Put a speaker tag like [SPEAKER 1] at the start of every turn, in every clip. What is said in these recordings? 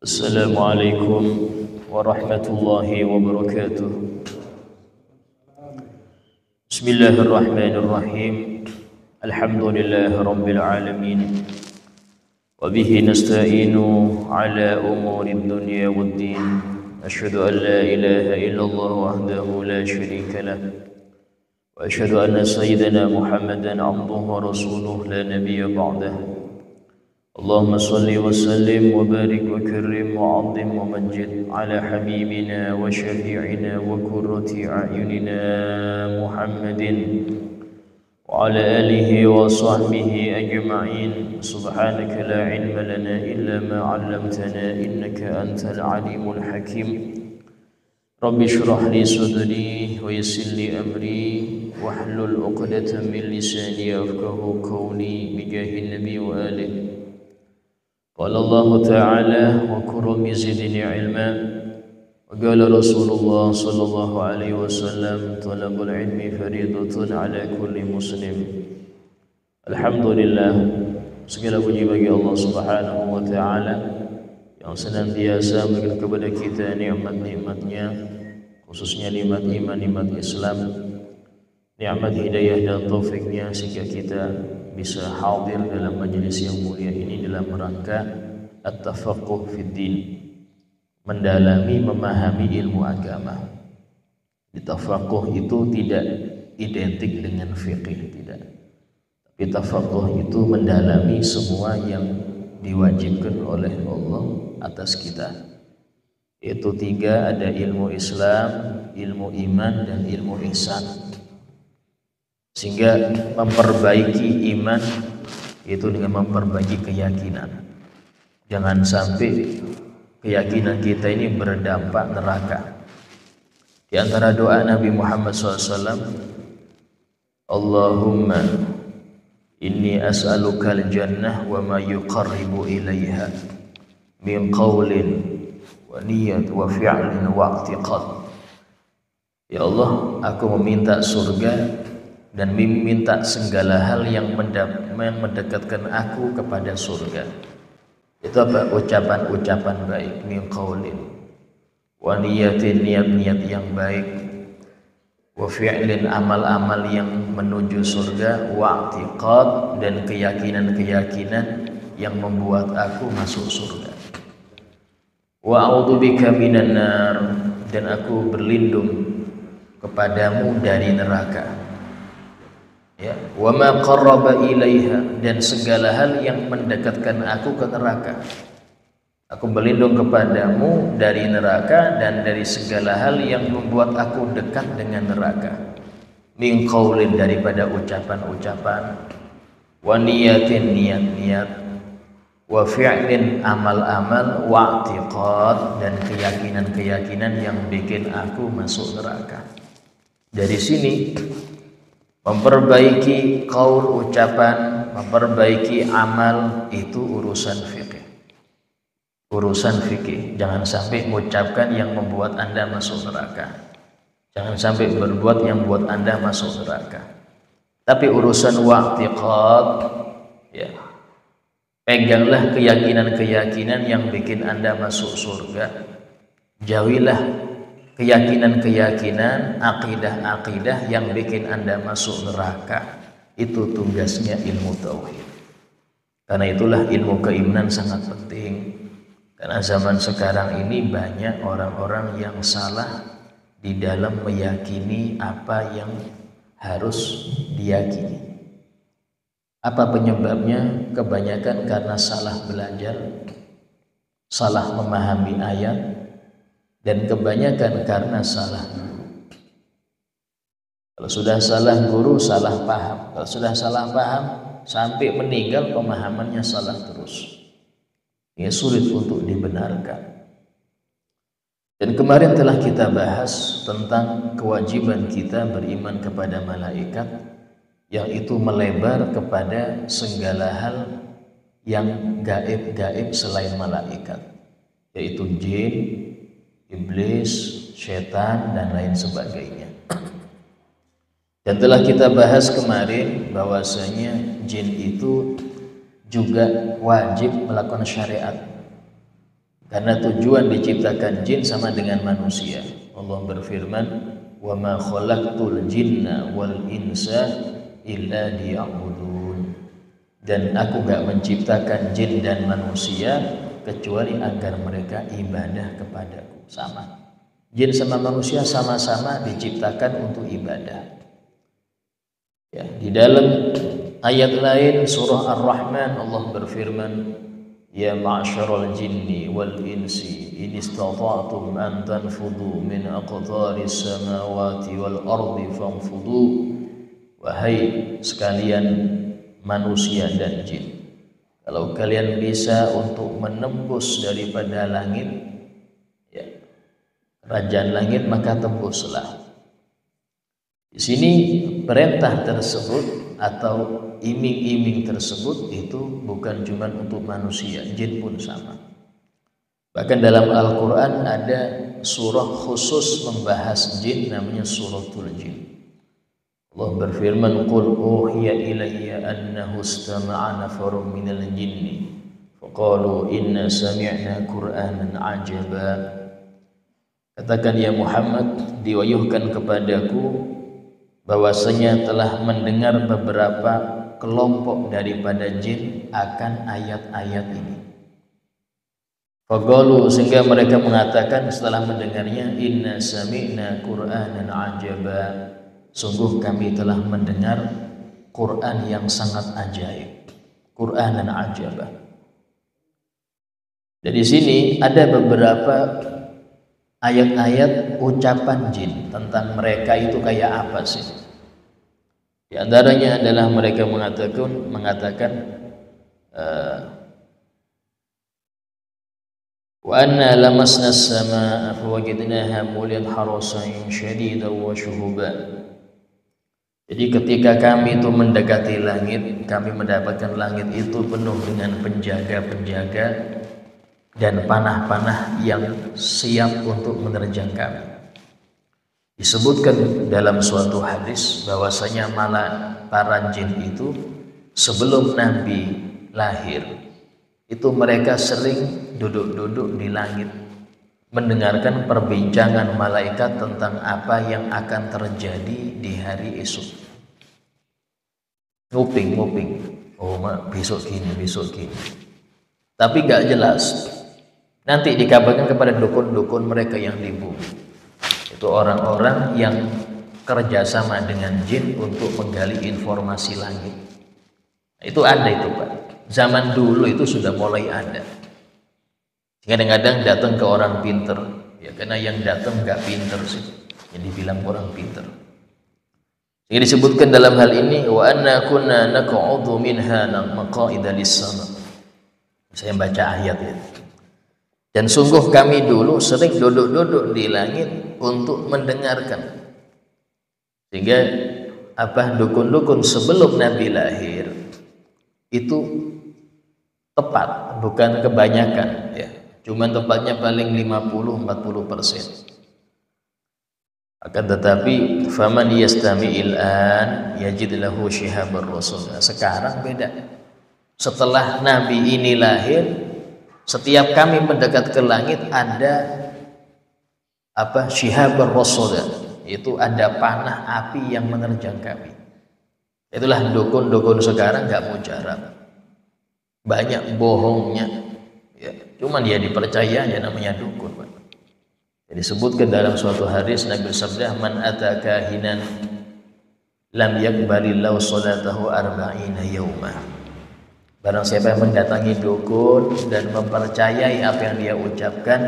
[SPEAKER 1] السلام عليكم ورحمة الله وبركاته. بسم الله الرحمن الرحيم. الحمد لله رب العالمين، وبه نستعين على أمور الدنيا والدين. أشهد أن لا إله إلا الله وحده لا شريك له، وأشهد أن سيدنا محمدا عبده ورسوله لا نبي بعده. اللهم صل وسلم وبارك وكرم وعظم ومجد على حبيبنا وشفيعنا وقرة أعيننا محمد وعلى آله وصحبه أجمعين. سبحانك لا علم لنا إلا ما علمتنا إنك أنت العليم الحكيم. رب اشرح لي صدري ويسر لي أمري واحلل عقدة من لساني يفقهوا قولي بجاه النبي وآله. قال الله تعالى: وقل رب زدني علما. وقال رسول الله صلى الله عليه وسلم: طلب العلم فريضة على كل مسلم. Alhamdulillah, segala puji bagi Allah Subhanahu wa taala yang senantiasa memberikan kepada kita nikmat-nikmatnya, khususnya nikmat iman, nikmat Islam, nikmat hidayah dan taufiknya, sehingga kita bisa hadir dalam majelis yang mulia ini dalam rangka at-tafaqquh fid din, mendalami, memahami ilmu agama. Tafaqquh itu tidak identik dengan fiqih, tidak. Tapi tafaqquh itu mendalami semua yang diwajibkan oleh Allah atas kita. Yaitu tiga, ada ilmu Islam, ilmu iman, dan ilmu ihsan. Sehingga memperbaiki iman itu dengan memperbaiki keyakinan. Jangan sampai keyakinan kita ini berdampak neraka. Di antara doa Nabi Muhammad SAW, Allahumma inni as'aluka al-jannah wa ma yuqarribu ilaiha min qawlin wa niyat wa fi'lin wa i'tiqad. Ya Allah, aku meminta surga dan meminta segala hal yang mendekatkan aku kepada surga. Itu apa? Ucapan-ucapan baik, min qaulin, wa niyatin, niat-niat yang baik, wa fi'lin, amal-amal yang menuju surga, wa i'tiqad, dan keyakinan-keyakinan yang membuat aku masuk surga. Wa a'udzubika minan nar, dan aku berlindung kepadamu dari neraka. Ya, wa ma qarraba ilaiha, dan segala hal yang mendekatkan aku ke neraka. Aku berlindung kepadamu dari neraka dan dari segala hal yang membuat aku dekat dengan neraka. Min qaulin, daripada ucapan-ucapan, wa niyatin, niat-niat, wa fi'lin, amal-amal, wa i'tiqad, dan keyakinan-keyakinan yang bikin aku masuk neraka. Dari sini memperbaiki qaul, ucapan, memperbaiki amal, itu urusan fikih. Urusan fikih. Jangan sampai mengucapkan yang membuat Anda masuk neraka. Jangan sampai berbuat yang membuat Anda masuk neraka. Tapi urusan wa'tiqad, ya, peganglah keyakinan-keyakinan yang bikin Anda masuk surga. Jauhilah keyakinan-keyakinan, akidah-akidah yang bikin Anda masuk neraka. Itu tugasnya ilmu tauhid. Karena itulah ilmu keimanan sangat penting. Karena zaman sekarang ini banyak orang-orang yang salah di dalam meyakini apa yang harus diyakini. Apa penyebabnya? Kebanyakan karena salah belajar, salah memahami ayat, dan kebanyakan karena salah guru. Kalau sudah salah guru, salah paham. Kalau sudah salah paham, sampai meninggal pemahamannya salah terus. Ya, sulit untuk dibenarkan. Dan kemarin telah kita bahas tentang kewajiban kita beriman kepada malaikat, yang itu melebar kepada segala hal yang gaib-gaib selain malaikat, yaitu jin, iblis, setan, dan lain sebagainya. Dan telah kita bahas kemarin bahwasanya jin itu juga wajib melakukan syariat. Karena tujuan diciptakan jin sama dengan manusia. Allah berfirman, "Wa ma khalaqtul jinna wal insa illa liya'budun." Dan aku gak menciptakan jin dan manusia kecuali agar mereka ibadah kepadaku. Sama. Jin sama manusia sama-sama diciptakan untuk ibadah. Ya, di dalam ayat lain surah Ar-Rahman Allah berfirman, "Ya ma'syaral jinni wal insi in istata'tum an tanfudu min aqtaris samawati wal ardi fanfudu." Wahai sekalian manusia dan jin, kalau kalian bisa untuk menembus daripada langit, ya, kerajaan langit, maka tembuslah. Di sini perintah tersebut atau iming-iming tersebut itu bukan cuma untuk manusia, jin pun sama. Bahkan dalam Al-Quran ada surah khusus membahas jin, namanya suratul jin. Allah berfirman, "Qul uhiya ilayya annahu istama'a nafarun minal jinni faqalu inna sami'na qur'anan ajaba." Katakan ya Muhammad, diwahyukan kepadaku bahwasanya telah mendengar beberapa kelompok daripada jin akan ayat-ayat ini. Faqalu, sehingga mereka mengatakan setelah mendengarnya, inna sami'na qur'anan ajaba, sungguh kami telah mendengar Quran yang sangat ajaib. Qur'anan ajaba. Dari sini ada beberapa ayat-ayat ucapan jin tentang mereka itu kayak apa sih? Di antaranya adalah mereka mengatakan wa anna lamasna as-samaa'a fawajadnaha muliat harasan shadidan wa shuhuba. Jadi ketika kami itu mendekati langit, kami mendapatkan langit itu penuh dengan penjaga-penjaga dan panah-panah yang siap untuk menerjang kami. Disebutkan dalam suatu hadis bahwasanya malah para jin itu sebelum Nabi lahir itu mereka sering duduk-duduk di langit mendengarkan perbincangan malaikat tentang apa yang akan terjadi di hari esok. Nguping, oh besok gini. Tapi gak jelas. Nanti dikabarkan kepada dukun-dukun mereka yang di bumi. Itu orang-orang yang kerjasama dengan jin untuk menggali informasi langit. Itu ada itu Pak. Zaman dulu itu sudah mulai ada. Kadang-kadang datang ke orang pinter, ya karena yang datang nggak pinter sih, yang dibilang orang pinter. Jadi disebutkan dalam hal ini, wa anna kunna naq'udu minha maq'ida lis-sama. Saya baca ayat ya. Dan sungguh kami dulu sering duduk-duduk di langit untuk mendengarkan. Sehingga dukun-dukun sebelum Nabi lahir itu tepat, bukan kebanyakan ya. Cuman tepatnya paling 50-40%. Akan tetapi faman yastami'il an yajid lahu shihabar rasul. Sekarang beda. Setelah Nabi ini lahir, setiap kami mendekat ke langit ada shihabar rasul, itu ada panah api yang menerjang kami. Itulah dukun-dukun sekarang nggak mujarab, banyak bohongnya ya. Cuman dia dipercaya aja, namanya dukun Pak. Jadi disebutkan dalam suatu hadis Nabi bersabda, man ataka hinan lam yakbalillahu salatahu arba'ina yawma. Barang siapa yang mendatangi dukun dan mempercayai apa yang dia ucapkan,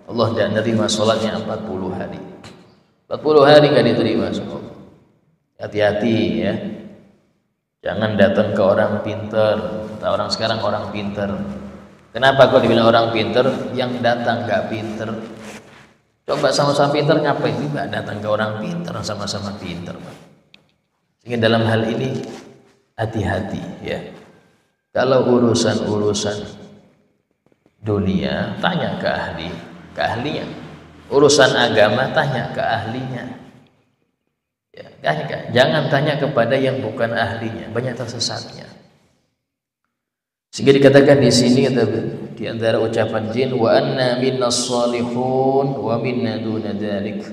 [SPEAKER 1] Allah tidak menerima sholatnya 40 hari. 40 hari nggak diterima sholat. Hati-hati ya. Jangan datang ke orang pinter. Orang sekarang orang pinter. Kenapa kok dibilang orang pinter? Yang datang nggak pinter. Coba sama-sama pinter, ngapain juga datang ke orang pinter, sama-sama pinter. Sehingga dalam hal ini hati-hati ya. Kalau urusan-urusan dunia tanya ke ahlinya. Urusan agama tanya ke ahlinya. Ya, jangan tanya kepada yang bukan ahlinya, banyak tersesatnya. Sehingga dikatakan di sini di antara ucapan jin, wa anna minnas salihun wa minna duna dzalik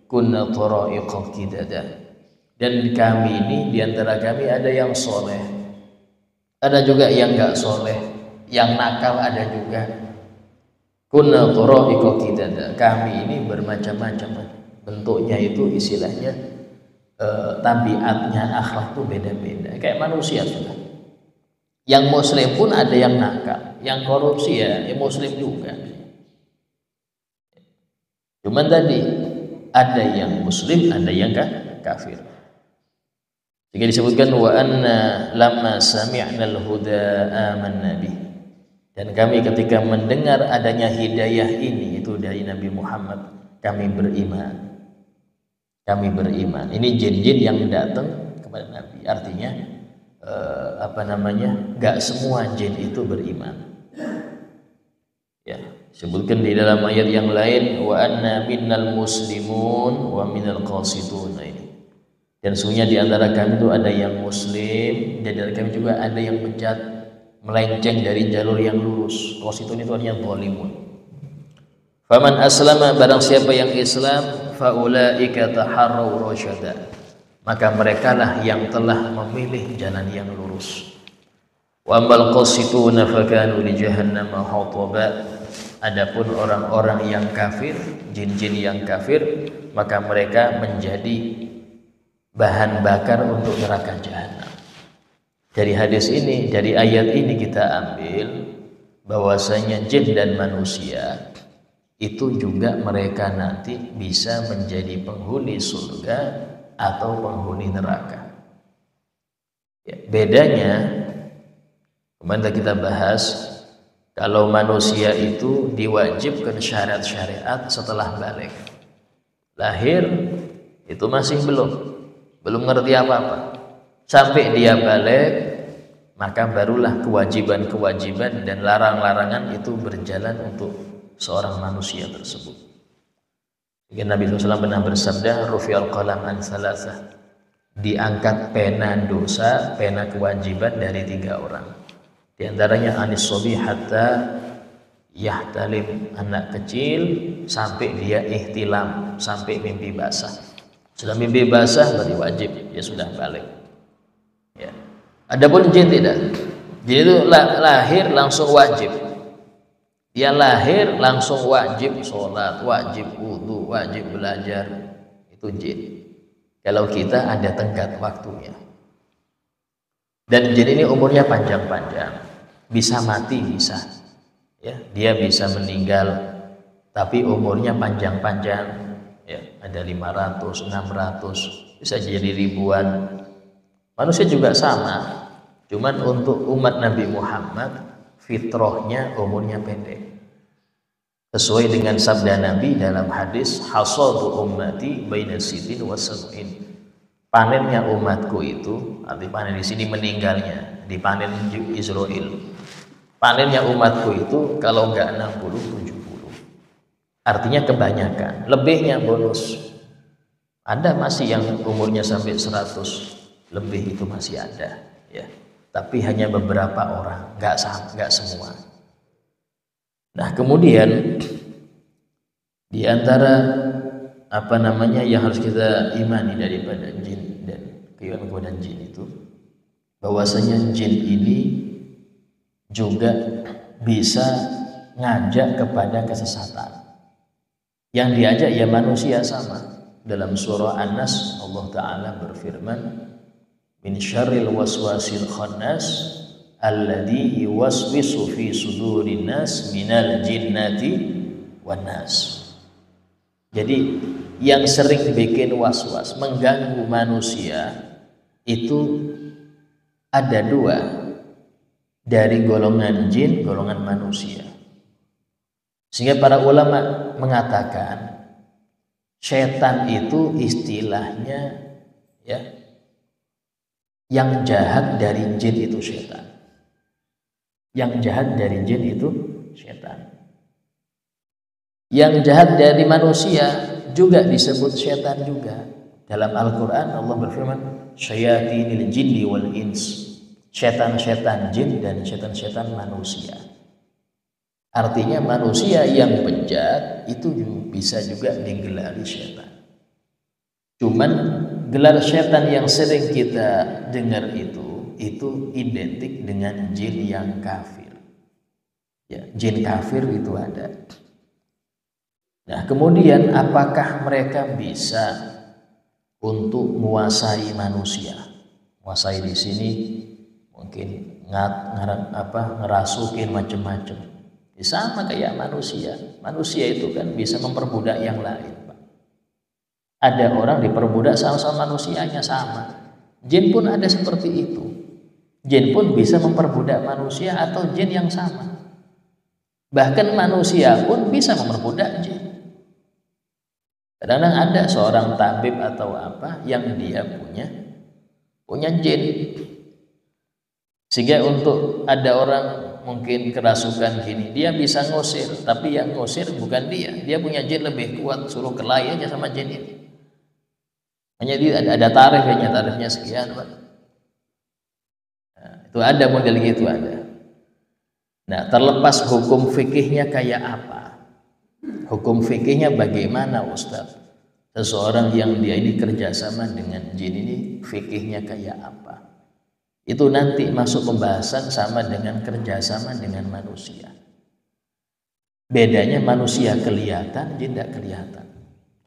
[SPEAKER 1] kunna tara'iqa qidada. Dan kami ini di antara kami ada yang soleh, ada juga yang enggak soleh, yang nakal ada juga. Kunna tara'iqa qidada. Kami ini bermacam-macam bentuknya, itu istilahnya tabiatnya, akhlak tuh beda-beda. Kayak manusia sudah. Yang muslim pun ada yang nakal, yang korupsi ya muslim juga. Cuman tadi ada yang muslim, ada yang kafir. Jika disebutkan wa anna lamma sami'nal huda amanna bih. Dan kami ketika mendengar adanya hidayah ini, itu dari Nabi Muhammad, kami beriman. Kami beriman. Ini jin-jin yang datang kepada Nabi. Artinya gak semua jin itu beriman. Ya, sebutkan di dalam ayat yang lain, wa anna minnal muslimun wa minal qasitun. Ini. Dan sesungguhnya di antara kami itu ada yang muslim, dan di antara kami juga ada yang bejat, melenceng dari jalur yang lurus. Qasitun itu artinya zalimun. Faman aslama, barang siapa yang Islam, faulaika taharraw rasyada, maka merekalah yang telah memilih jalan yang lurus. Wa ammal qasituna fakanu li jahannama hataba. Adapun orang-orang yang kafir, jin-jin yang kafir, maka mereka menjadi bahan bakar untuk neraka jahanam. Dari hadis ini, dari ayat ini kita ambil bahwasanya jin dan manusia itu juga mereka nanti bisa menjadi penghuni surga atau penghuni neraka. Ya, bedanya kemarin kita bahas, kalau manusia itu diwajibkan syariat-syariat setelah balik. Lahir itu masih belum ngerti apa-apa. Sampai dia balik, maka barulah kewajiban-kewajiban dan larang-larangan itu berjalan untuk seorang manusia tersebut. Nabi SAW pernah bersabda, rufi'al qalam an salasah, diangkat pena dosa, pena kewajiban dari 3 orang. Di antaranya anis sobi hatta yahtalim, anak kecil sampai dia ihtilam, sampai mimpi basah. Sudah mimpi basah berarti wajib, ya sudah balik. Ya. Adapun jin tidak. Jin itu lahir langsung wajib. Dia lahir langsung wajib sholat, wajib wudu, wajib belajar. Itu jin. Kalau kita ada tenggat waktunya. Dan jin ini umurnya panjang-panjang, bisa mati, bisa. Ya, dia bisa meninggal, tapi umurnya panjang-panjang. Ya, ada 500, 600, bisa jadi ribuan. Manusia juga sama. Cuman untuk umat Nabi Muhammad, fitrahnya umurnya pendek. Sesuai dengan sabda Nabi dalam hadis, hasadu ummati baina sitin wa sab'in. Panennya umatku itu, arti panen di sini meninggalnya, dipanen Israel. Panennya umatku itu kalau enggak 60, 70. Artinya kebanyakan, lebihnya bonus. Ada masih yang umurnya sampai 100 lebih, itu masih ada, ya. Tapi hanya beberapa orang, enggak semua. Nah, kemudian di antara yang harus kita imani daripada jin dan keyakinan jin itu, bahwasanya jin ini juga bisa ngajak kepada kesesatan. Yang diajak ya manusia sama. Dalam surah An-Nas Allah Ta'ala berfirman, min syarril waswasil khannas alladzi yuwaswisu fi sudurin nas minal jinnati wan nas. Jadi yang sering bikin was-was, mengganggu manusia itu ada 2, dari golongan jin, golongan manusia. Sehingga para ulama mengatakan setan itu istilahnya, ya, yang jahat dari jin itu setan. Yang jahat dari jin itu setan. Yang jahat dari manusia juga disebut setan juga. Dalam Al-Quran Allah berfirman, syayatinil jinni wal ins. setan-setan jin dan setan-setan manusia. Artinya manusia yang bejat itu bisa juga digelari setan. Cuman gelar setan yang sering kita dengar itu identik dengan jin yang kafir. Ya, jin kafir itu ada. Nah, kemudian apakah mereka bisa untuk menguasai manusia? Menguasai di sini mungkin ngerasukin macam-macam. Sama kayak manusia. Manusia itu kan bisa memperbudak yang lain, Pak. Ada orang diperbudak sama-sama manusianya sama. Jin pun ada seperti itu. Jin pun bisa memperbudak manusia atau jin yang sama. Bahkan manusia pun bisa memperbudak jin. Kadang-kadang ada seorang tabib atau apa yang dia punya jin. Sehingga untuk ada orang mungkin kerasukan gini, dia bisa ngusir, tapi yang ngusir bukan dia punya jin lebih kuat, suruh kelahi aja sama jin ini. Hanya dia ada tarifnya sekian, Pak. Nah, itu ada model gitu ada. Nah, terlepas hukum fikihnya kayak apa, hukum fikihnya bagaimana, Ustadz? Seseorang yang dia ini kerjasama dengan jin ini fikihnya kayak apa? Itu nanti masuk pembahasan sama dengan kerjasama dengan manusia. Bedanya manusia kelihatan, jin tidak kelihatan.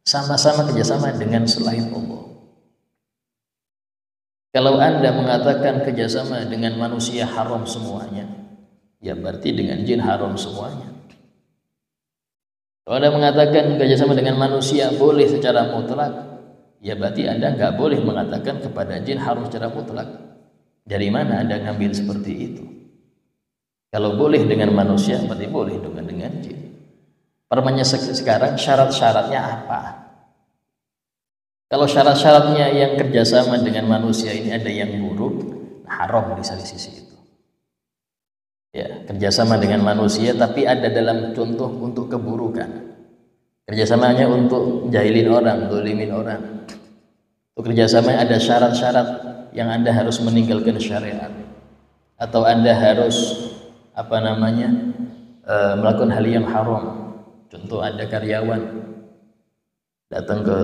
[SPEAKER 1] Sama-sama kerjasama dengan selain Allah. Kalau Anda mengatakan kerjasama dengan manusia haram semuanya, ya berarti dengan jin haram semuanya. Kalau Anda mengatakan kerjasama dengan manusia boleh secara mutlak, ya berarti Anda nggak boleh mengatakan kepada jin haram secara mutlak. Dari mana Anda ngambil seperti itu? Kalau boleh dengan manusia, berarti boleh dengan jin. Pertanyaan sekarang syarat-syaratnya apa? Kalau syarat-syaratnya yang kerjasama dengan manusia ini ada yang buruk, haram di sisi itu. Ya, kerjasama dengan manusia tapi ada dalam contoh untuk keburukan. Kerjasamanya untuk jahilin orang, dolimin orang. Untuk kerjasama ada syarat-syarat yang Anda harus meninggalkan syariat, atau Anda harus melakukan hal yang haram. Contoh, ada karyawan datang ke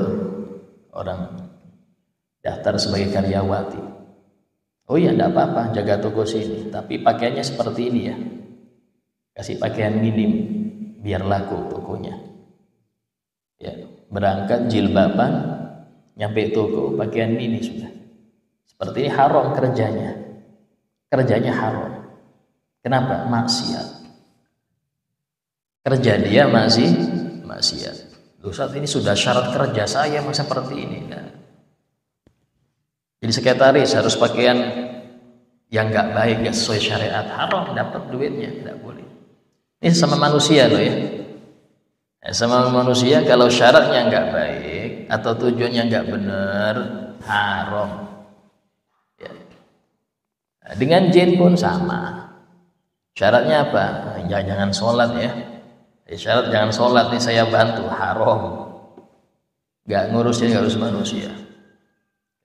[SPEAKER 1] orang daftar sebagai karyawati. Oh iya, tidak apa-apa, jaga toko sini, tapi pakaiannya seperti ini ya, kasih pakaian minim biar laku tokonya. Ya, berangkat jilbaban, nyampe toko pakaian mini sudah. Seperti ini haram kerjanya haram. Kenapa? Maksiat. Kerja dia masih maksiat. Saat ini sudah syarat kerja saya masih seperti ini. Nah, jadi sekretaris harus pakaian yang nggak baik, nggak sesuai syariat, haram, dapat duitnya, tidak boleh. Ini sama manusia loh ya. Sama manusia kalau syaratnya nggak baik atau tujuannya nggak benar, haram. Dengan jin pun sama. Syaratnya apa? Jangan sholat ya. Syarat jangan sholat nih saya bantu, haram. Gak ngurusin, gak urus manusia.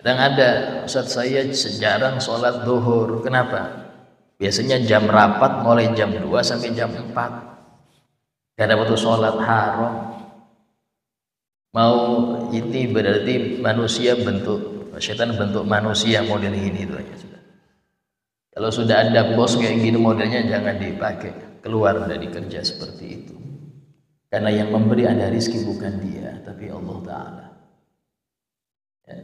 [SPEAKER 1] Kadang ada, Ustaz saya sejarang sholat duhur. Kenapa? Biasanya jam rapat mulai jam 2 sampai jam 4. Gak ada waktu sholat, haram. Mau ini berarti manusia bentuk, setan bentuk manusia model ini itu aja sudah. Kalau sudah ada bos kayak gini modelnya jangan dipakai, keluar dari kerja seperti itu. Karena yang memberi Anda rezeki bukan dia, tapi Allah Ta'ala. Ya.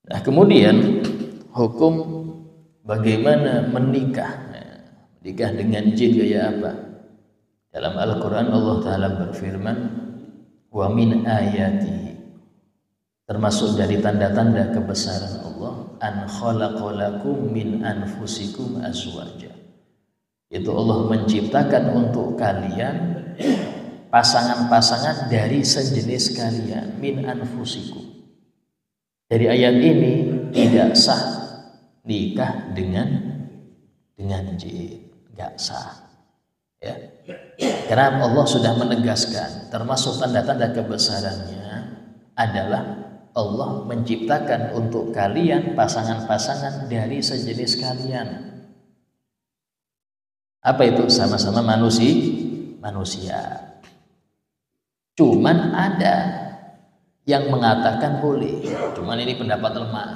[SPEAKER 1] Nah, kemudian hukum bagaimana menikah. Menikah dengan jin kayak apa? Dalam Al-Quran Allah Ta'ala berfirman, wa min ayatihi, termasuk dari tanda-tanda kebesaran Allah, an khalaqalakum min anfusikum azwaja, itu Allah menciptakan untuk kalian pasangan-pasangan dari sejenis kalian, min anfusikum. Dari ayat ini tidak sah nikah dengan jin, nggak sah ya. Karena Allah sudah menegaskan termasuk tanda-tanda kebesarannya adalah Allah menciptakan untuk kalian pasangan-pasangan dari sejenis kalian. Apa itu? Sama-sama manusia. Cuman ada yang mengatakan boleh. Cuman ini pendapat lemah.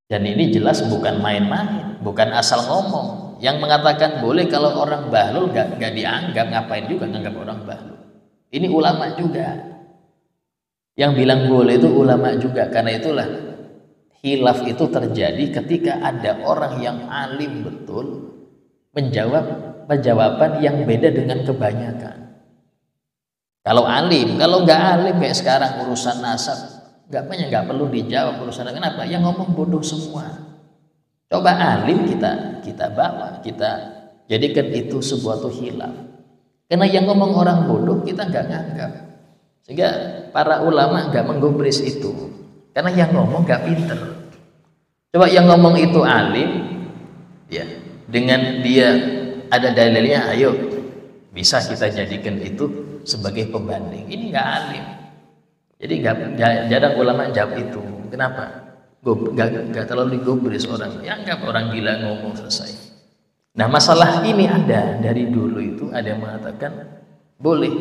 [SPEAKER 1] Dan ini jelas bukan main-main, bukan asal ngomong. Yang mengatakan boleh kalau orang bahlul gak dianggap, ngapain juga nganggap orang bahlul. Ini ulama juga. Yang bilang boleh itu ulama juga. Karena itulah khilaf itu terjadi ketika ada orang yang alim betul menjawab jawaban yang beda dengan kebanyakan. Kalau alim, kalau nggak alim kayak sekarang urusan nasab, nggak perlu dijawab urusan. Kenapa? Yang ngomong bodoh semua. Coba alim kita bawa, kita jadikan itu sebuah khilaf. Karena yang ngomong orang bodoh kita nggak nganggap. Sehingga para ulama nggak menggubris itu. Karena yang ngomong nggak pinter. Coba yang ngomong itu alim, ya dengan dia ada dalilnya, ayo bisa kita jadikan itu sebagai pembanding. Ini nggak alim. Jadi jarang ulama jawab itu. Kenapa? Nggak terlalu digubris orang. Ya anggap orang gila ngomong, selesai. Nah masalah ini ada dari dulu itu ada yang mengatakan boleh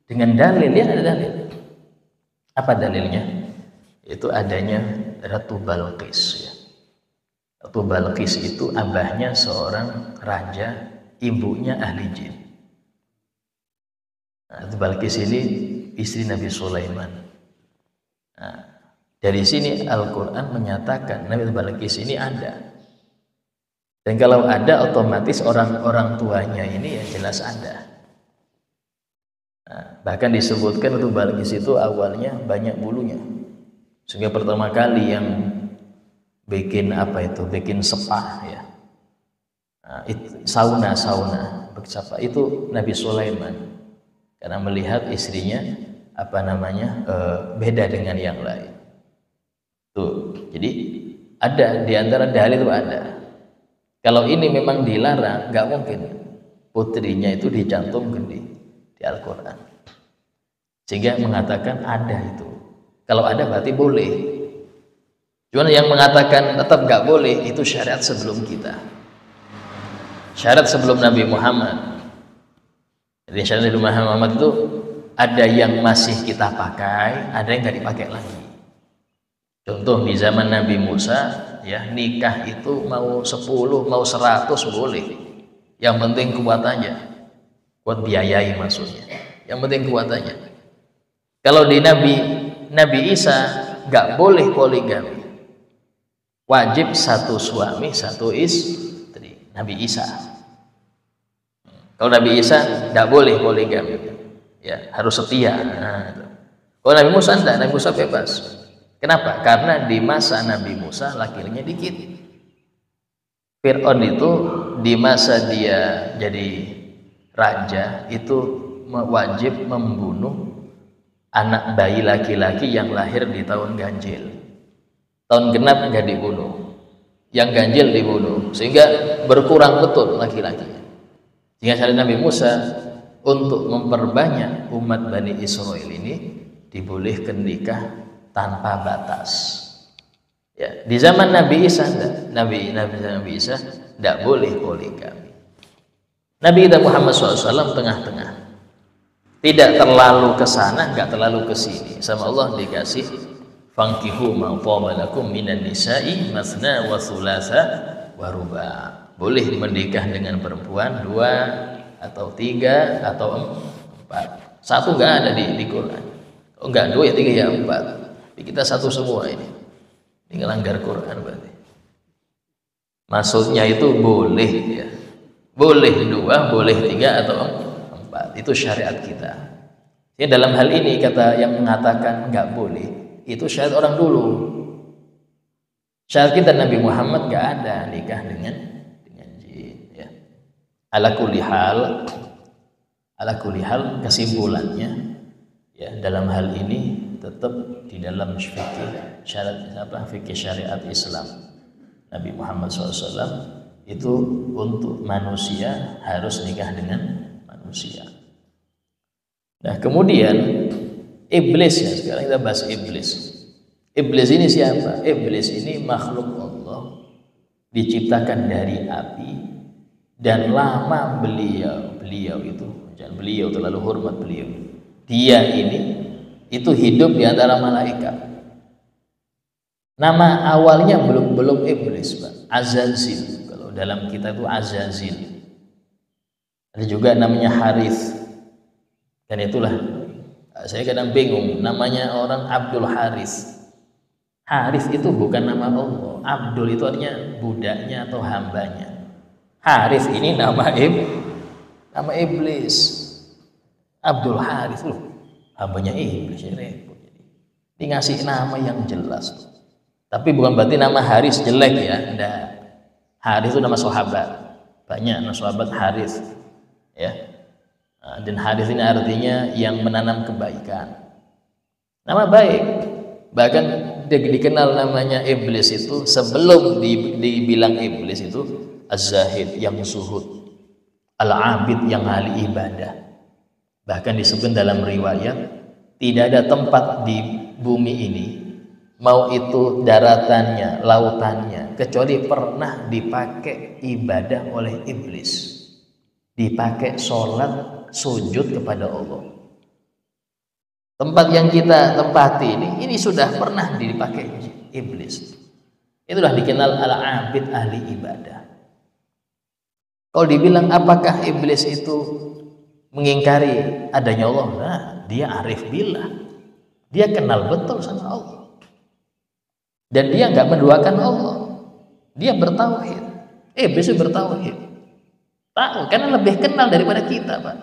[SPEAKER 1] dengan dalil, ya ada dalil. Apa dalilnya? Itu adanya Ratu Balqis. Ya. Ratu Balqis itu abahnya seorang raja, ibunya ahli jin. Nah, Ratu Balqis ini istri Nabi Sulaiman. Nah, dari sini Al-Quran menyatakan Nabi Balqis ini ada. Dan kalau ada otomatis orang tuanya ini ya jelas ada. Nah, bahkan disebutkan Ratu Balqis itu awalnya banyak bulunya. Sehingga pertama kali yang bikin bikin spa ya. Nah, sauna itu Nabi Sulaiman. Karena melihat istrinya beda dengan yang lain. Tuh, jadi ada di antara dalil itu ada. Kalau ini memang dilarang, nggak mungkin putrinya itu dicantumkan di Al-Quran. Sehingga mengatakan ada itu. Kalau ada berarti boleh. Cuman yang mengatakan tetap nggak boleh itu syariat sebelum kita. Syariat sebelum Nabi Muhammad. Jadi syariat Nabi Muhammad itu ada yang masih kita pakai, ada yang nggak dipakai lagi. Contoh di zaman Nabi Musa, ya nikah itu mau 10, mau 100 boleh. Yang penting kuat aja, kuat biayai maksudnya. Yang penting kuat aja. Kalau di Nabi Isa nggak boleh poligami, wajib satu suami satu istri. Nabi Isa. Kalau Nabi Isa nggak boleh poligami, ya harus setia. Nah, kalau Nabi Musa enggak, Nabi Musa bebas. Kenapa? Karena di masa Nabi Musa laki-lakinya dikit. Fir'aun itu di masa dia jadi raja itu wajib membunuh anak bayi laki-laki yang lahir di tahun ganjil. Tahun genap nggak dibunuh, yang ganjil dibunuh, sehingga berkurang betul laki-lakinya. Sehingga syariat Nabi Musa untuk memperbanyak umat Bani Israel ini dibolehkan nikah tanpa batas. Ya, di zaman Nabi Isa Nabi Isa tidak boleh poligami. Nabi kita Muhammad SAW tengah-tengah, tidak terlalu ke sana, nggak terlalu ke sini. Sama Allah dikasih fankihu ma taba lakum minan nisa'i masna wa thulatha wa ruba. Boleh menikah dengan perempuan 2 atau 3 atau 4. Satu nggak ada di Quran. Oh enggak, 2 ya 3 ya 4. Kita satu semua ini ngelanggar Quran berarti. Maksudnya itu boleh ya, boleh 2, boleh 3 atau 4. Itu syariat kita. Ya, dalam hal ini kata yang mengatakan nggak boleh itu syariat orang dulu. Syariat kita Nabi Muhammad nggak ada nikah dengan jin. Ya. Ala kulli hal kesimpulannya ya dalam hal ini tetap di dalam fikih syariat Islam Nabi Muhammad SAW itu untuk manusia harus nikah dengan manusia. Nah kemudian Iblis ya, sekarang kita bahas iblis. Iblis ini siapa? Iblis ini makhluk Allah, diciptakan dari api, dan lama beliau itu, jangan beliau terlalu hormat beliau. Dia ini itu hidup di antara malaikat. Nama awalnya belum iblis, Pak. Azazil. Kalau dalam kita itu Azazil. Ada juga namanya Harith. Dan itulah saya kadang bingung, namanya orang Abdul Harith. Harith itu bukan nama Allah. Abdul itu artinya budaknya atau hambanya. Harith ini nama iblis. Abdul Harith loh, hambanya iblis, ya repot. Ini ngasih nama yang jelas. Tapi bukan berarti nama Haris jelek ya. Enggak. Haris itu nama sahabat. Banyak nama sahabat Haris. Ya. Dan Haris ini artinya yang menanam kebaikan. Nama baik. Bahkan dikenal namanya iblis itu sebelum dibilang iblis itu Az-Zahid, yang zuhud, Al-Abid, yang ahli ibadah. Bahkan disebut dalam riwayat tidak ada tempat di bumi ini, mau itu daratannya, lautannya, kecuali pernah dipakai ibadah oleh iblis, dipakai sholat, sujud kepada Allah. Tempat yang kita tempati ini sudah pernah dipakai iblis. Itulah dikenal al-abid, ahli ibadah. Kalau dibilang apakah iblis itu mengingkari adanya Allah? Nah, dia arif billah, dia kenal betul sama Allah. Dan dia nggak menduakan Allah, dia bertauhid. Iblis bertauhid, tahu karena lebih kenal daripada kita, Pak.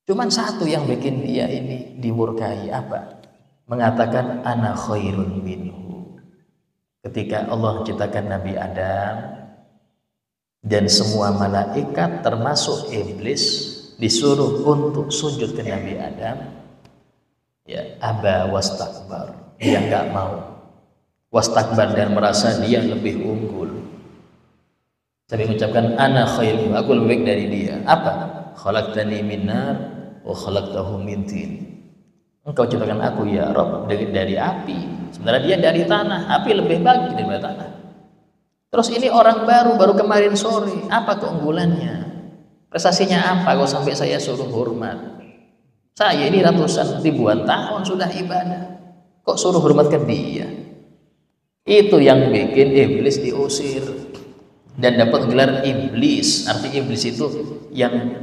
[SPEAKER 1] Cuman satu yang bikin dia ini dimurkai, apa? Mengatakan ana khairun minhu. Ketika Allah ciptakan Nabi Adam dan semua malaikat termasuk iblis disuruh untuk sujud ke Nabi Adam, ya aba wastakbar, dia nggak mau. Wastakbar, dan merasa dia lebih unggul. Sampai mengucapkan ana khairu, aku lebih baik dari dia. Apa? Khalaqtani min nar wa khalaqtahu min tin. Engkau ciptakan aku ya Rabb dari api, sementara dia dari tanah. Api lebih baik daripada tanah. Terus ini orang baru kemarin sore, apa keunggulannya? Prestasinya apa kok sampai saya suruh hormat? Saya ini ratusan ribuan tahun sudah ibadah, kok suruh hormat ke dia? Itu yang bikin iblis diusir dan dapat gelar iblis. Arti iblis itu yang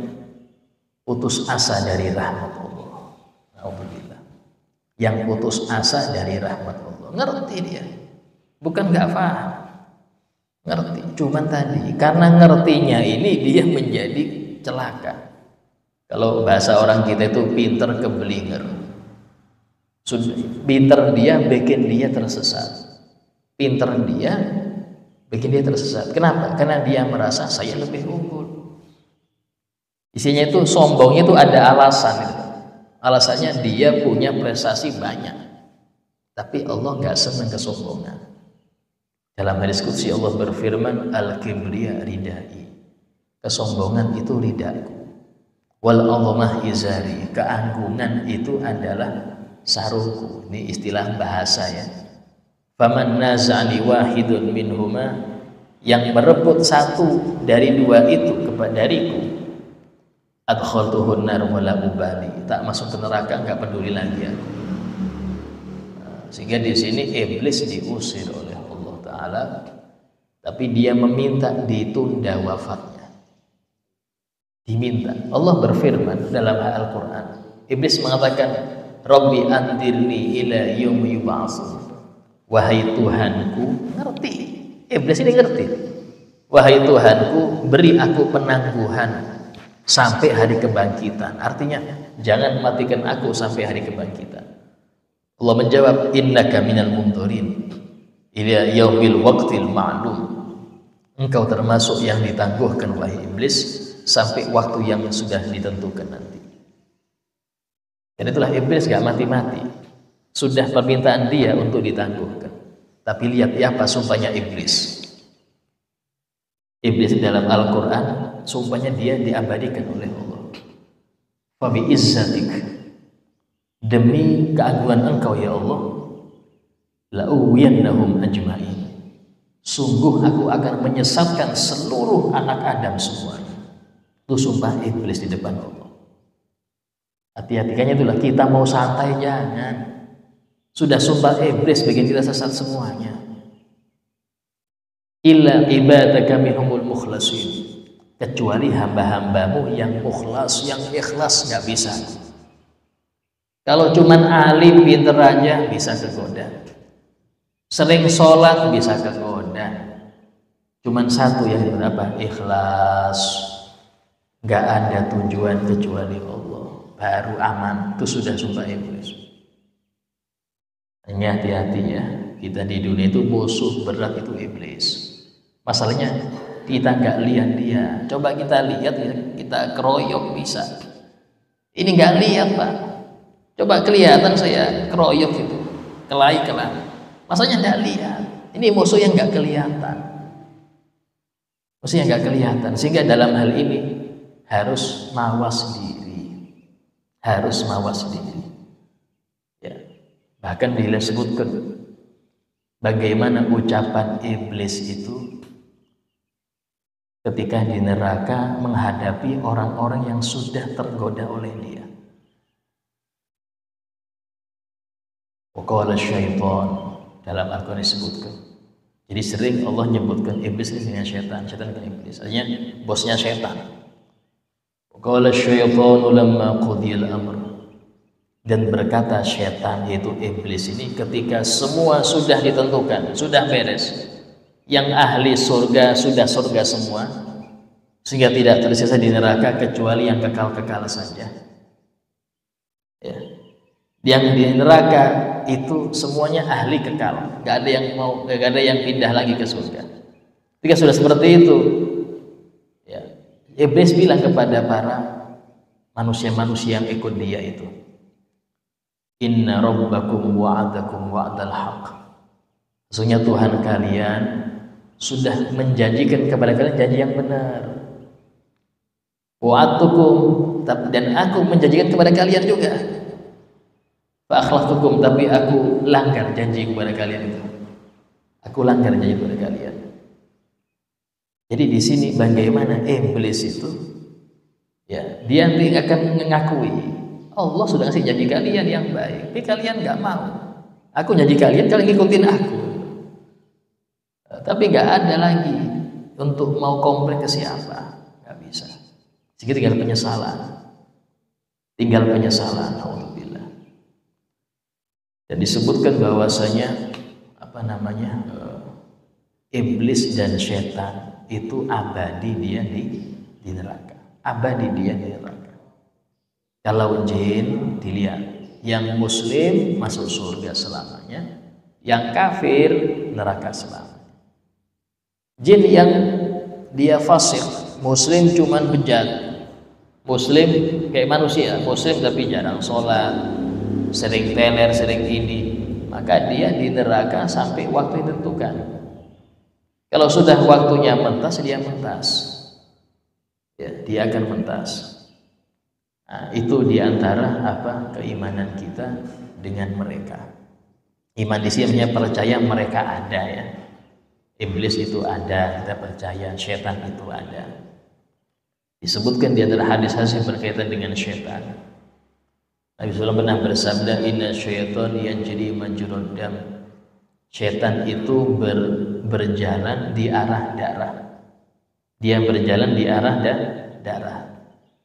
[SPEAKER 1] putus asa dari rahmat Allah. Alhamdulillah. Yang putus asa dari rahmat Allah. Ngerti dia, bukan nggak paham, ngerti. Cuman tadi karena ngertinya ini dia menjadi celaka. Kalau bahasa orang kita itu pinter kebelinger. Pinter dia bikin dia tersesat. Pinter dia bikin dia tersesat. Kenapa? Karena dia merasa saya lebih unggul. Isinya itu sombongnya itu ada alasan gitu. Alasannya dia punya prestasi banyak, tapi Allah nggak senang kesombongan. Dalam hadis qudsi Allah berfirman, al-kibriya ridai, kesombongan itu ridaku, wal azamah izari, keanggungan itu adalah sarungku. Ini istilah bahasa ya. Faman nazani wahidun minhuma, yang merebut satu dari dua itu dariku, adkhaltuhun nar wala ubali, tak masuk ke neraka, enggak peduli lagi aku. Sehingga di sini iblis diusir oleh Allah Ta'ala, tapi dia meminta ditunda wafatnya. Diminta. Allah berfirman dalam Al-Quran, iblis mengatakan, Rabbi andirni ila yaumi yub'atsun. Wahai Tuhanku, ngerti. Iblis ini ngerti. Wahai Tuhanku, beri aku penangguhan sampai hari kebangkitan. Artinya, jangan matikan aku sampai hari kebangkitan. Allah menjawab, innaka minal mundhurin ila yaumil waqtil ma'lum. Engkau termasuk yang ditangguhkan wahai iblis sampai waktu yang sudah ditentukan nanti. Dan itulah iblis gak mati-mati. Sudah permintaan dia untuk ditangguhkan. Tapi lihat ya apa sumpahnya iblis. Iblis dalam Al-Quran sumpahnya dia diabadikan oleh Allah. Fabi izzatik, demi keagungan Engkau ya Allah, la uwiyannahum ajma'in, sungguh aku akan menyesatkan seluruh anak Adam semuanya. Itu sumpah iblis di depan Allah. Hati-hatikannya itulah, kita mau santai jangan. Sudah sumpah iblis bikin kita sesat semuanya. Illa ibadaka minhumul mukhlasin, kecuali hamba-hambamu yang mukhlas, yang ikhlas, nggak bisa. Kalau cuman alim pinter aja bisa tergoda, sering sholat bisa tergoda. Cuman satu yang berapa? Ikhlas, nggak ada tujuan kecuali Allah, baru aman. Itu sudah sumpah iblis. Hanya hati-hati ya, kita di dunia itu musuh berat itu iblis. Masalahnya kita nggak lihat dia. Coba kita lihat ya, kita keroyok bisa. Ini nggak lihat Pak. Coba kelihatan saya keroyok itu, kelai-kelai. Maksudnya nggak lihat. Ini musuh yang nggak kelihatan. Musuh yang nggak kelihatan. Sehingga dalam hal ini harus mawas diri. Harus mawas diri. Ya. Bahkan bila sebutkan bagaimana ucapan iblis itu ketika di neraka menghadapi orang-orang yang sudah tergoda oleh dia. Waqala syaitan, dalam Al-Quran disebutkan. Jadi sering Allah menyebutkan iblis ini dengan syaitan, syaitan dengan iblis. Artinya bosnya syaitan. Waqala syaitanu lamma qudiyal amr, dan berkata syaitan yaitu iblis ini ketika semua sudah ditentukan, sudah beres, yang ahli surga sudah surga semua, sehingga tidak tersisa di neraka kecuali yang kekal-kekal saja. Ya. Yang di neraka itu semuanya ahli kekal, gak ada yang mau, gak ada yang pindah lagi ke surga. Ketika sudah seperti itu, ya, iblis bilang kepada para manusia-manusia yang ikut dia itu, inna rabbakum wa'adakum wa'dal haq, sesungguhnya Tuhan kalian sudah menjanjikan kepada kalian janji yang benar. Wa'adtukum, dan aku menjanjikan kepada kalian juga. Fa'akhlaftukum, tapi aku langgar janji kepada kalian itu. Aku langgar janji kepada kalian. Jadi di sini bagaimana iblis itu, ya, dia akan mengakui Allah sudah kasih janji kalian yang baik, tapi kalian nggak mau. Aku janji kalian ngikutin aku. Tapi nggak ada lagi untuk mau komplain ke siapa, nggak bisa. Jadi tinggal penyesalan, alhamdulillah. Dan disebutkan bahwasanya iblis dan setan itu abadi dia di neraka, abadi dia di neraka. Kalau jin dilihat, yang muslim masuk surga selamanya, yang kafir neraka selamanya. Jin yang dia fasik, muslim cuman bejat, muslim kayak manusia, muslim tapi jarang sholat, sering teler, sering ini, maka dia di neraka sampai waktu ditentukan. Kalau sudah waktunya mentas, dia mentas, ya, dia akan mentas. Nah, itu diantara keimanan kita dengan mereka. Iman di sini percaya mereka ada, ya. Iblis itu ada, kita percaya. Syaitan itu ada. Disebutkan di antara hadis-hadis berkaitan dengan syaitan. Nabi SAW pernah bersabda, inna syaitan yajri majrad dam. Syaitan itu berjalan di arah darah. Dia berjalan di arah darah.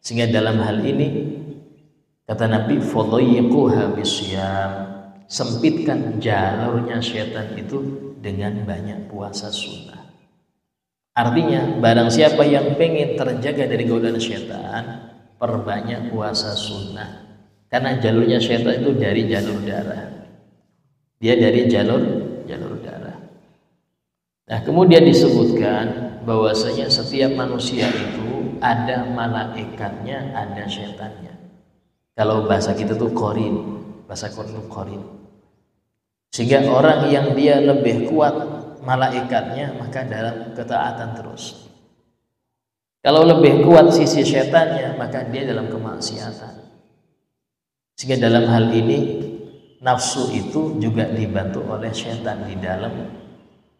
[SPEAKER 1] Sehingga dalam hal ini kata Nabi, fadayyiquha bisyam, sempitkan jalurnya syaitan itu dengan banyak puasa sunnah. Artinya barang siapa yang pengen terjaga dari godaan syaitan, perbanyak puasa sunnah. Karena jalurnya syaitan itu dari jalur darah. Dia dari jalur darah. Nah, kemudian disebutkan bahwasanya setiap manusia itu ada malaikatnya, ada syaitannya. Kalau bahasa kita tuh qarin, bahasa Quran itu qarin. Sehingga orang yang dia lebih kuat malaikatnya, maka dalam ketaatan terus. Kalau lebih kuat sisi syaitannya, maka dia dalam kemaksiatan. Sehingga dalam hal ini nafsu itu juga dibantu oleh setan di dalam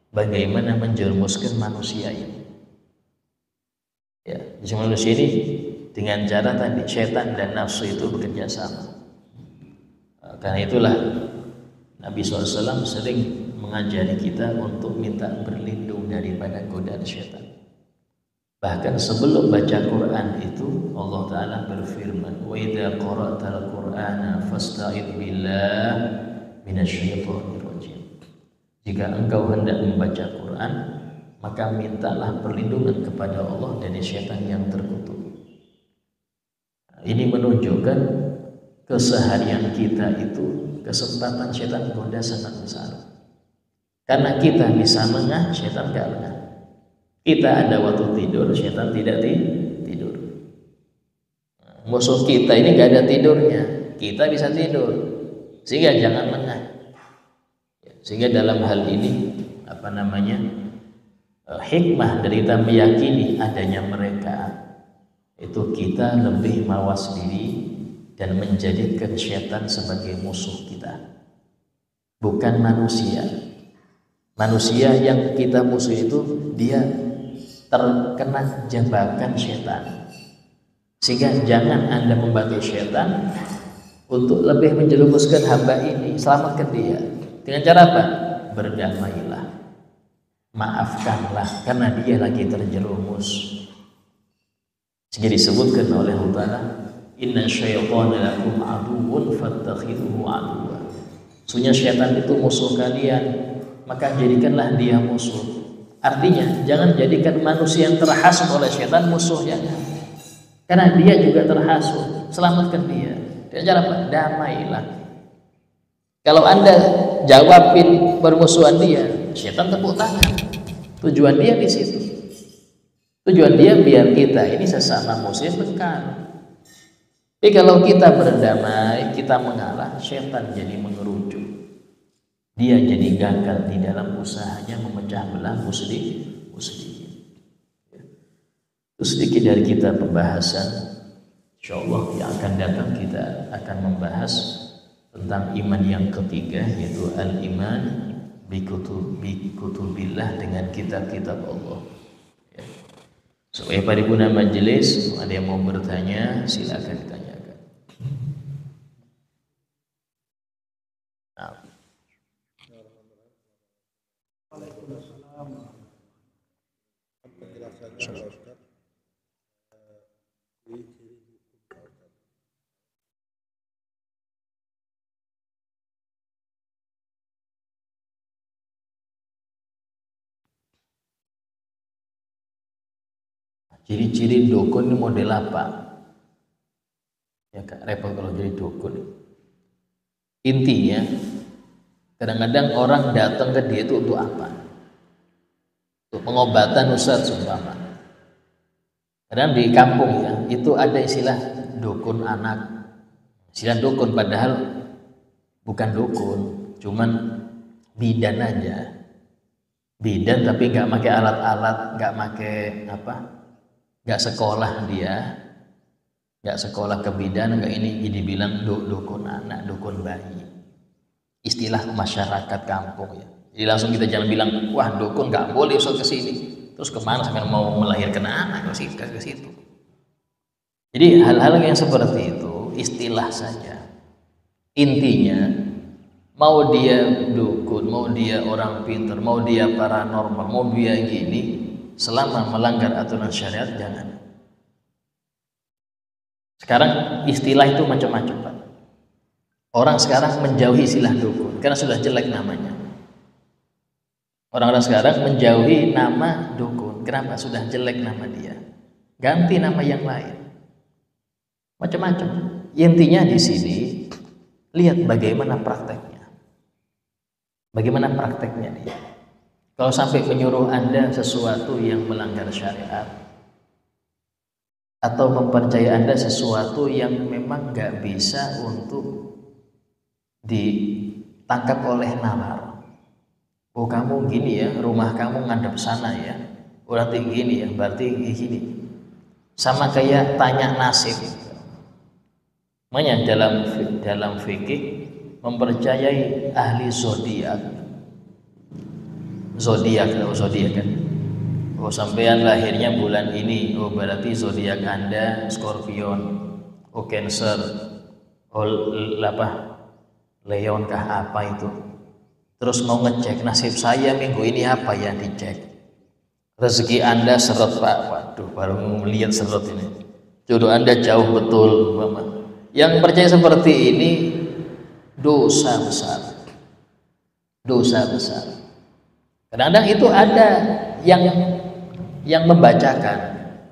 [SPEAKER 1] bagaimana menjerumuskan manusia ini. Ya, manusia ini dengan cara tadi setan dan nafsu itu bekerja sama. Karena itulah Nabi SAW sering mengajari kita untuk minta berlindung daripada godaan setan. Bahkan sebelum baca Quran itu Allah Ta'ala berfirman, wa idza qara'tal Qur'ana fasta'idz billah minasyaitonir rajim. Jika engkau hendak membaca Quran, maka mintalah perlindungan kepada Allah dari setan yang terkutuk. Ini menunjukkan keseharian kita itu kesempatan setan goda sangat besar. Karena kita bisa lengah, setan gak lengah. Kita ada waktu tidur, setan tidak tidur. Musuh kita ini gak ada tidurnya, kita bisa tidur. Sehingga jangan lengah. Sehingga dalam hal ini hikmah dari kita meyakini adanya mereka, itu kita lebih mawas diri dan menjadikan setan sebagai musuh kita, bukan manusia. Manusia yang kita musuh itu dia terkena jebakan setan. Sehingga jangan Anda membantu setan untuk lebih menjerumuskan hamba ini, selamatkan dia. Dengan cara apa? Berdamailah, maafkanlah, karena dia lagi terjerumus. Sehingga disebutkan oleh Allah Ta'ala, inna syaitana lakum aduwwun fattakhidhuhu aduwwa. Sesungguhnya syaitan itu musuh kalian, maka jadikanlah dia musuh. Artinya jangan jadikan manusia yang terhasut oleh syaitan musuhnya, karena dia juga terhasut. Selamatkan dia. Dengan cara apa? Damailah. Kalau Anda jawabin permusuhan dia, syaitan tepuk tangan. Tujuan dia di situ. Tujuan dia biar kita ini sesama muslim bengkar. Tapi kalau kita berdamai, kita mengalah, syaitan jadi mengerucut. Dia jadi gagal di dalam usahanya memecah belah muslim. Itu sedikit dari kita pembahasan. Insyaallah yang akan datang kita akan membahas tentang iman yang ketiga, yaitu al-iman bikutubillah, dengan kitab-kitab Allah. Ya. Supaya paripurna majelis, ada yang mau bertanya silakan ditanyakan. Nah. Ciri-ciri dukun ini model apa? Ya Kak, repot kalau jadi dukun. Intinya, kadang-kadang orang datang ke dia itu untuk apa? Untuk pengobatan Ustaz seumpama. Kadang di kampung ya, itu ada istilah dukun anak. Istilah dukun padahal bukan dukun, cuman bidan aja. Bidan tapi nggak pakai alat-alat, nggak pakai nggak sekolah dia, nggak sekolah kebidanan, nggak ini dibilang dukun anak, dukun bayi. Istilah masyarakat kampung ya. Jadi langsung kita jangan bilang, wah dukun nggak boleh usah ke sini. Terus kemana sampai mau melahirkan anak ke situ. Jadi hal-hal yang seperti itu istilah saja. Intinya mau dia dukun, mau dia orang pintar, mau dia paranormal, mau dia gini, selama melanggar aturan syariat jangan. Sekarang istilah itu macam-macam Pak. Orang sekarang menjauhi istilah dukun karena sudah jelek namanya. Orang-orang sekarang menjauhi nama dukun. Kenapa? Sudah jelek nama dia. Ganti nama yang lain. Macam-macam. Intinya di sini lihat bagaimana prakteknya. Bagaimana prakteknya dia. Kalau sampai menyuruh Anda sesuatu yang melanggar syariat, atau mempercayai Anda sesuatu yang memang nggak bisa untuk ditangkap oleh nalar. Oh kamu gini ya, rumah kamu ngadep sana ya, berarti gini ya, berarti gini. Sama kayak tanya nasib. Makanya dalam fikih mempercayai ahli zodiak kan. Oh, sampean lahirnya bulan ini, oh berarti zodiak Anda Scorpion. Oh, Cancer. Oh, Leon kah apa itu? Terus mau ngecek nasib saya minggu ini apa ya, dicek. Rezeki Anda seret Pak. Waduh, baru melihat seret ini. Jodoh Anda jauh betul, Mama. Yang percaya seperti ini dosa besar. Kadang-kadang itu ada yang membacakan.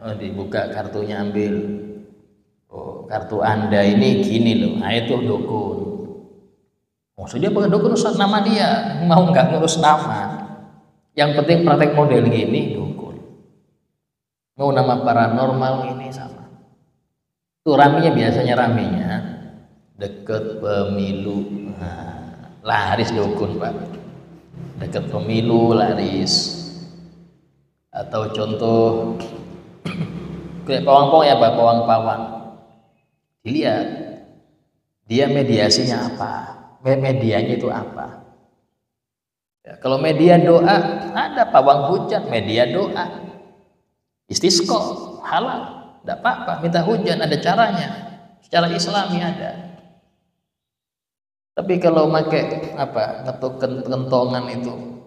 [SPEAKER 1] Oh, dibuka kartunya, ambil. Oh, kartu Anda ini gini loh. Nah, itu dukun. Maksudnya bukan dukun urus nama dia, mau nggak ngurus nama. Yang penting praktek model gini dukun. Mau nama paranormal ini sama. Itu biasanya ramenya deket pemilu. Nah, laris dukun Pak. Deket pemilu laris. Atau contoh kayak pawang-pawang ya Pak, pawang-pawang. Dilihat dia mediasinya apa, medianya itu apa. Ya, kalau media doa, ada pawang hujan, media doa. Istisqa halal, tidak apa-apa, minta hujan, ada caranya. Secara Islami ada. Tapi kalau pakai ngetuk kentongan itu,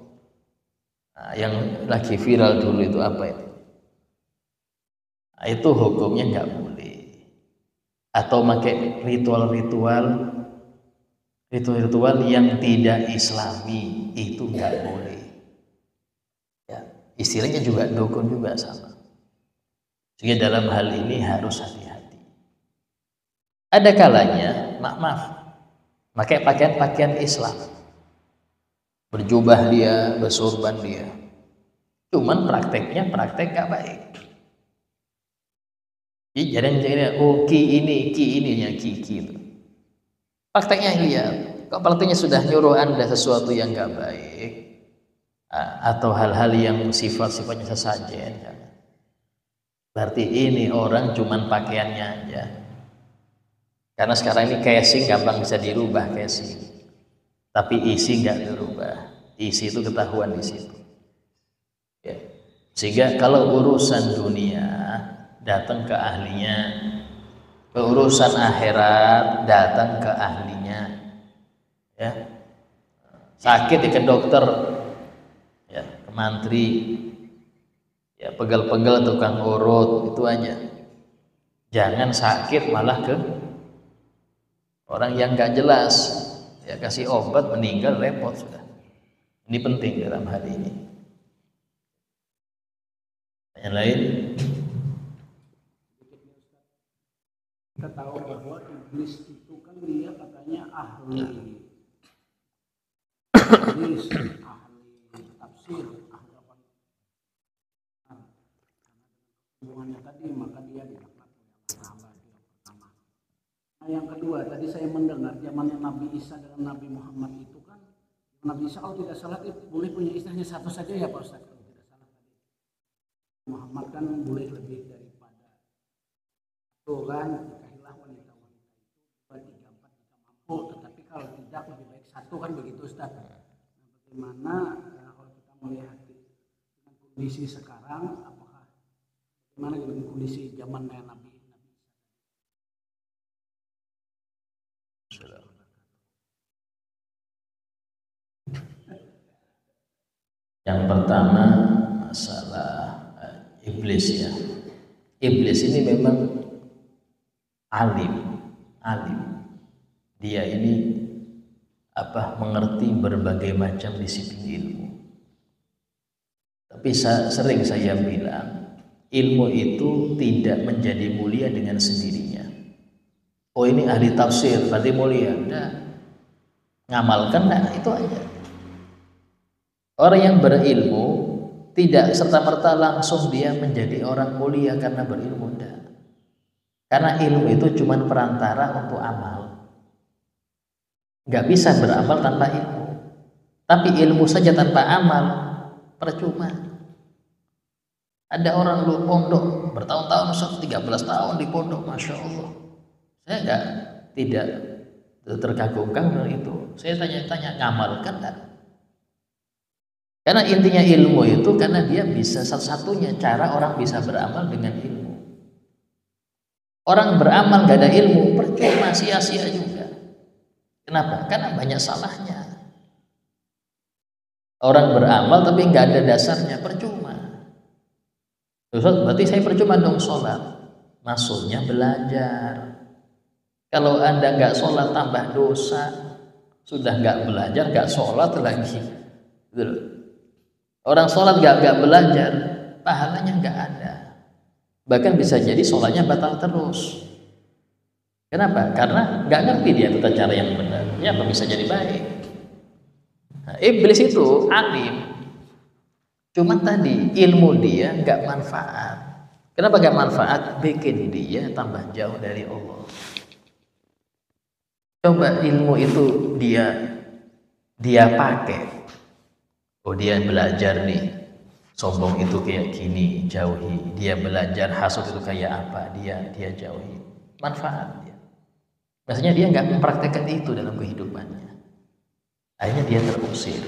[SPEAKER 1] nah, yang lagi viral dulu itu apa itu? Nah, itu hukumnya nggak boleh. Atau pakai ritual yang tidak Islami, itu nggak boleh. Ya, istilahnya juga dukun juga sama. Sehingga dalam hal ini harus hati-hati. Ada kalanya, maaf, pakai pakaian Islam, berjubah dia, bersorban dia, cuman prakteknya praktek gak baik. Jadi oh ki ini ya ki itu. Prakteknya lihat, kok prakteknya sudah nyuruh Anda sesuatu yang gak baik, atau hal-hal yang sifatnya sesajen, berarti ini orang cuman pakaiannya aja. Karena sekarang ini casing gampang bisa dirubah casing, tapi isi nggak dirubah. Isi itu ketahuan di situ. Ya. Sehingga kalau urusan dunia datang ke ahlinya, urusan akhirat datang ke ahlinya. Ya. Sakit ya ke dokter, ya ke mantri, ya pegel-pegel tukang urut, itu aja. Jangan sakit malah ke orang yang nggak jelas, ya kasih obat meninggal repot sudah. Ini penting dalam hal ini. Yang lain,
[SPEAKER 2] kita tahu bahwa iblis itu kan dia katanya ahli hadis, ahli tafsir, ahli apa? Hubungannya tadi maka dia dilaknat oleh Allah yang pertama. Nah yang kedua tadi saya mendengar zamannya Nabi Isa dengan Nabi Muhammad itu kan Nabi Isa kalau tidak salah itu boleh punya istrinya satu saja ya Pak Ustaz, kalau tidak salah tadi. Muhammad kan boleh lebih daripada itu kan, nikahilah wanita-wanita itu 2, 3, 4 jika mampu, tetapi kalau tidak lebih baik satu kan begitu Ustaz. Nah, bagaimana kalau kita melihat dengan kondisi sekarang, apakah bagaimana dengan kondisi zamannya Nabi Isa?
[SPEAKER 1] yang pertama masalah iblis ya. Iblis ini memang alim. Dia ini mengerti berbagai macam disiplin ilmu. Tapi sering saya bilang, ilmu itu tidak menjadi mulia dengan sendirinya. Oh ini ahli tafsir, berarti mulia. Nah, ngamalkan nah, itu aja. Orang yang berilmu tidak serta-merta langsung dia menjadi orang mulia karena berilmu, enggak. Karena ilmu itu cuma perantara untuk amal. Enggak bisa beramal tanpa ilmu. Tapi ilmu saja tanpa amal percuma. Ada orang lu pondok bertahun-tahun, 13 tahun di pondok, masya Allah. Saya tidak terkagum-kagum dengan itu. Saya tanya-tanya, ngamalkan kan? Karena intinya ilmu itu karena dia bisa, satu-satunya cara orang bisa beramal dengan ilmu. Orang beramal gak ada ilmu percuma, sia-sia juga. Kenapa? Karena banyak salahnya. Orang beramal tapi gak ada dasarnya, percuma. Ustaz, berarti saya percuma dong sholat. Maksudnya belajar. Kalau Anda gak sholat tambah dosa, sudah gak belajar, gak sholat lagi. Orang sholat gak belajar, pahalanya gak ada. Bahkan bisa jadi sholatnya batal terus. Kenapa? Karena gak ngerti dia tata cara yang benar. Ya apa bisa jadi baik. Nah, iblis itu alim. Cuma tadi ilmu dia gak manfaat. Kenapa gak manfaat? Bikin dia tambah jauh dari Allah. Coba ilmu itu dia pakai. Oh, dia belajar nih, sombong itu kayak gini, jauhi. Dia belajar hasud itu kayak apa, dia jauhi. Manfaat dia. Maksudnya dia nggak mempraktekkan itu dalam kehidupannya. Akhirnya dia terusir.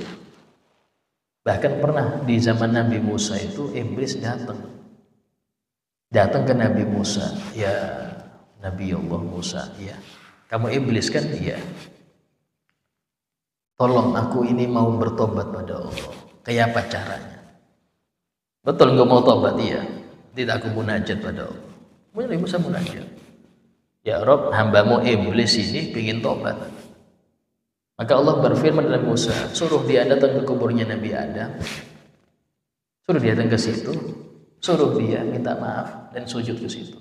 [SPEAKER 1] Bahkan pernah di zaman Nabi Musa itu iblis datang ke Nabi Musa. Ya Nabi Allah Musa, ya kamu iblis kan? Iya. Tolong aku ini mau bertobat pada Allah. Kayak apa caranya? Betul nggak mau tobat? Iya. Tidak, aku munajat pada Allah. Nabi Musa munajat. Ya Rob, hambamu iblis ini ingin tobat. Maka Allah berfirman kepada Musa, suruh dia datang ke kuburnya Nabi Adam. Suruh dia datang ke situ. Suruh dia minta maaf dan sujud ke situ.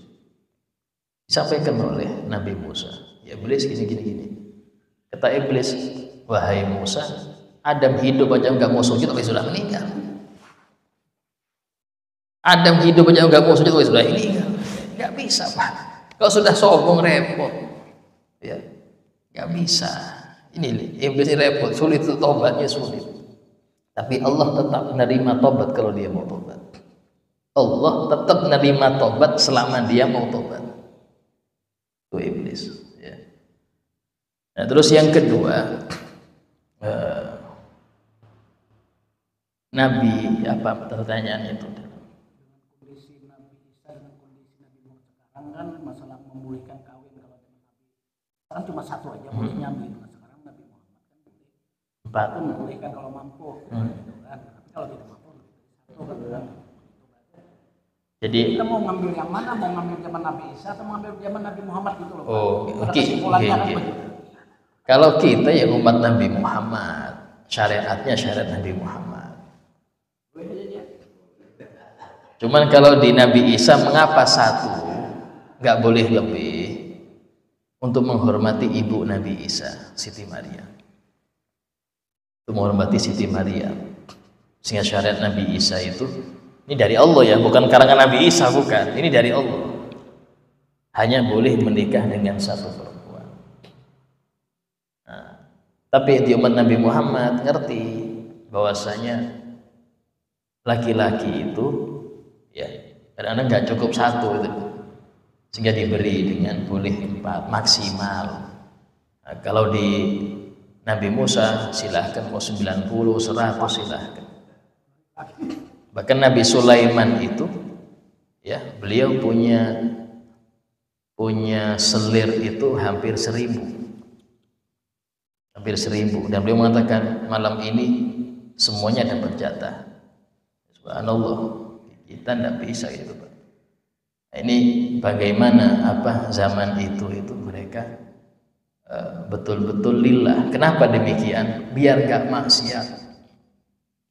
[SPEAKER 1] Disampaikan oleh Nabi Musa. Ya iblis gini. Kata iblis, wahai Musa, Adam hidup aja nggak mau sujud, tapi sudah meninggal. Adam hidup aja nggak mau sujud, tapi sudah meninggal. Nggak bisa, Pak. Kalau sudah sombong repot, ya nggak bisa. Ini iblis repot, sulit tobatnya sulit. Tapi Allah tetap menerima tobat kalau dia mau tobat. Allah tetap menerima tobat selama dia mau tobat. Itu iblis. Ya. Nah, terus yang kedua. Nabi apa pertanyaan itu?
[SPEAKER 2] Dengan kondisi Nabi Isa dengan kondisi Nabi Muhammad sekarang kan masalah membolehkan kawin kalau dengan Nabi sekarang cuma satu aja boleh nyambi. Sekarang Nabi Muhammad kan boleh
[SPEAKER 1] Empat.
[SPEAKER 2] itu membolehkan kalau mampu, gitu kan. Tapi kalau tidak mampu satu kan.
[SPEAKER 1] Jadi
[SPEAKER 2] kita mau ngambil yang mana? Mau ngambil zaman Nabi Isa atau mau ngambil zaman Nabi Muhammad gitu loh?
[SPEAKER 1] Oke. Kalau kita ya umat Nabi Muhammad, syariatnya syariat Nabi Muhammad. Cuman kalau di Nabi Isa mengapa satu, nggak boleh lebih, untuk menghormati ibu Nabi Isa, Siti Maria. Untuk menghormati Siti Maria. Sehingga syariat Nabi Isa itu, ini dari Allah ya, bukan karangan Nabi Isa, bukan. Ini dari Allah. Hanya boleh menikah dengan satu perempuan. Nah, tapi di umat Nabi Muhammad ngerti bahwasanya laki-laki itu ya kadang-kadang nggak cukup satu itu, sehingga diberi dengan boleh 4 maksimal. Nah, kalau di Nabi Musa silahkan mau 90, 100 silahkan. Bahkan Nabi Sulaiman itu ya beliau punya selir itu hampir 1000 dan beliau mengatakan malam ini semuanya dapat jatah. Subhanallah, kita tidak bisa gitu Pak. Nah, ini bagaimana zaman itu mereka betul-betul lillah. Kenapa demikian? Biar gak maksiat.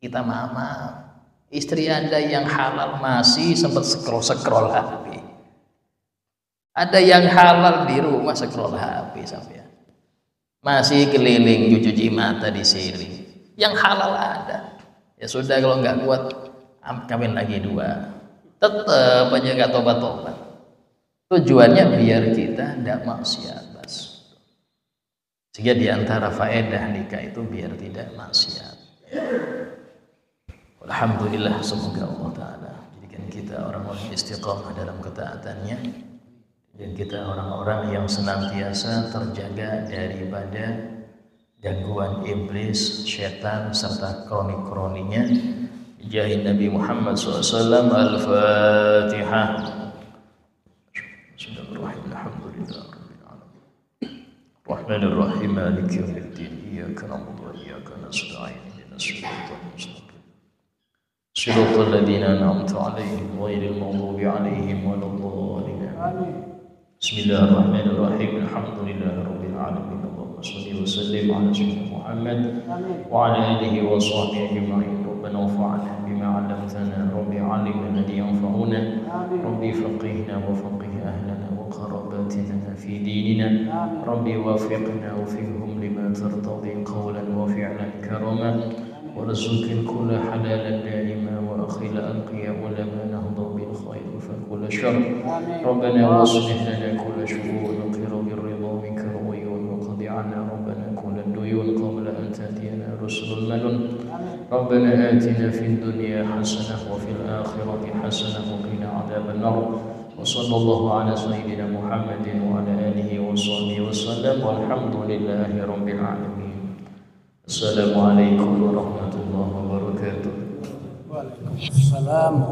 [SPEAKER 1] Kita maaf. Istri Anda yang halal masih sempat scroll HP. Ada yang halal di rumah scroll HP sampai masih keliling cuci mata di sini. Yang halal ada. Ya sudah, kalau nggak kuat kawin lagi 2. Tetap aja nggak tobat-tobat. Tujuannya biar kita tidak maksiat, bas. Sehingga diantara faedah nikah itu biar tidak maksiat. Alhamdulillah, semoga Allah Ta'ala jadikan kita orang-orang istiqamah dalam ketaatannya, dan kita orang-orang yang senantiasa terjaga daripada gangguan iblis, syaitan serta kroni-kroninya. Jahin Nabi Muhammad SAW. Al-Fatihah. Bismillahirrahmanirrahim. Alhamdulillah rabbil alamin. Rahmanirrahim. Maliki yaumiddin. Iyyaka na'budu wa iyyaka nasta'in. Ihdinas siratal mustaqim. Siratal ladzina an'amta 'alaihim ghairil maghdubi 'alaihim waladdallin. Amin. Bismillahirrahmanirrahim. Alhamdulillahi rabbil alamin. Allahumma shalli wa sallim ala sayyidina Muhammad wa ala alihi wa sahbihi ajma'in. Rabbana anfa'na bima 'allamtana. Rabbi 'allimna alladhi yanfa'una. Rabbi faqihna wa faqih ahlana wa qarabatina fi dinina. Rabbi wafiqna wa fiqhum lima tartadi qawlan wa fi'lan karama. ورزقنا كل حلالا دائما وأخي الأنقياء ولما نهضى بالخير فكل شر. ربنا واصلح لنا كل شؤون وقر بالرضا منك العيون وقض عنا ربنا كل الديون قبل أن تأتينا رسل المنن. ربنا آتنا في الدنيا حسنة وفي الآخرة حسنة وقنا عذاب النار. وصلى الله على سيدنا محمد وعلى آله وصحبه وسلم والحمد لله رب العالمين. Assalamualaikum warahmatullahi wabarakatuh.
[SPEAKER 2] Waalaikumsalam.